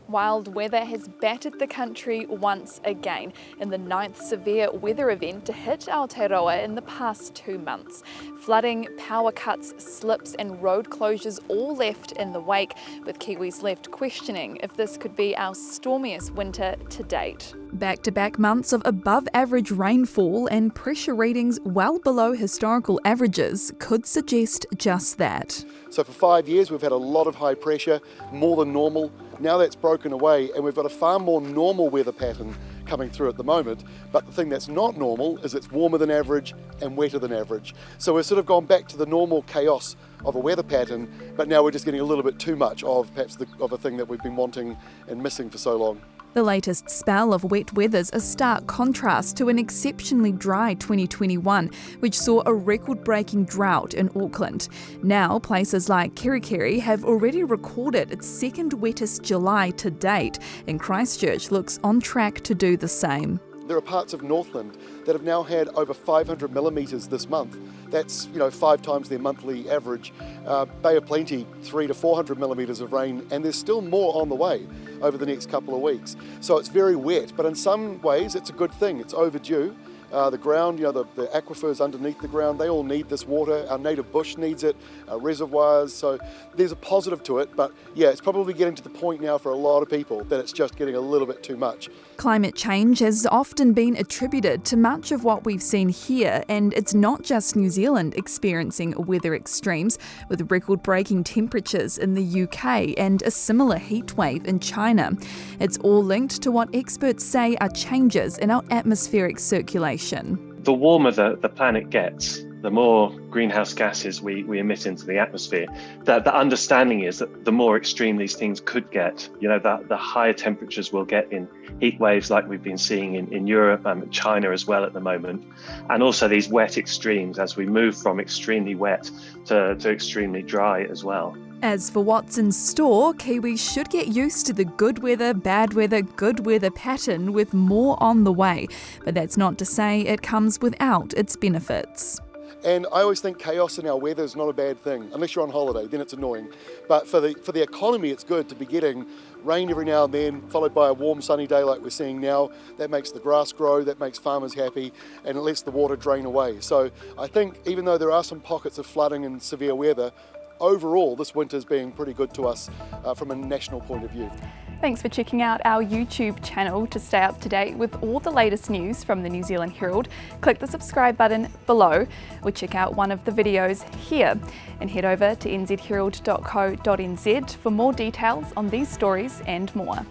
Wild weather has battered the country once again in the 9th severe weather event to hit Aotearoa in the past 2 months. Flooding, power cuts, slips and road closures all left in the wake, with Kiwis left questioning if this could be our stormiest winter to date. Back-to-back months of above-average rainfall and pressure readings well below historical averages could suggest just that. So for 5 years we've had a lot of high pressure, more than normal. Now that's broken away and we've got a far more normal weather pattern coming through at the moment. But the thing that's not normal is it's warmer than average and wetter than average. So we've sort of gone back to the normal chaos of a weather pattern, but now we're just getting a little bit too much of perhaps of a thing that we've been wanting and missing for so long. The latest spell of wet weather's a stark contrast to an exceptionally dry 2021, which saw a record-breaking drought in Auckland. Now, places like Kerikeri have already recorded its second wettest July to date, and Christchurch looks on track to do the same. There are parts of Northland that have now had over 500 millimetres this month. That's 5 times their monthly average. Bay of Plenty, 300 to 400 millimetres of rain, and there's still more on the way over the next couple of weeks. So it's very wet, but in some ways it's a good thing. It's overdue. The ground, the aquifers underneath the ground, they all need this water. Our native bush needs it, our reservoirs, so there's a positive to it, but yeah, it's probably getting to the point now for a lot of people that it's just getting a little bit too much. Climate change has often been attributed to much of what we've seen here, and it's not just New Zealand experiencing weather extremes, with record-breaking temperatures in the UK and a similar heatwave in China. It's all linked to what experts say are changes in our atmospheric circulation. The warmer the planet gets, the more greenhouse gases we emit into the atmosphere. The understanding is that the more extreme these things could get, the higher temperatures we'll get in heat waves like we've been seeing in Europe and China as well at the moment. And also these wet extremes as we move from extremely wet to extremely dry as well. As for what's in store, Kiwis should get used to the good weather, good weather pattern with more on the way. But that's not to say it comes without its benefits. And I always think chaos in our weather is not a bad thing, unless you're on holiday, then it's annoying. But for the economy, it's good to be getting rain every now and then, followed by a warm sunny day like we're seeing now. That makes the grass grow, that makes farmers happy, and it lets the water drain away. So I think even though there are some pockets of flooding and severe weather, overall this winter's being pretty good to us from a national point of view. Thanks for checking out our YouTube channel to stay up to date with all the latest news from the New Zealand Herald. Click the subscribe button below or check out one of the videos here, and head over to nzherald.co.nz for more details on these stories and more.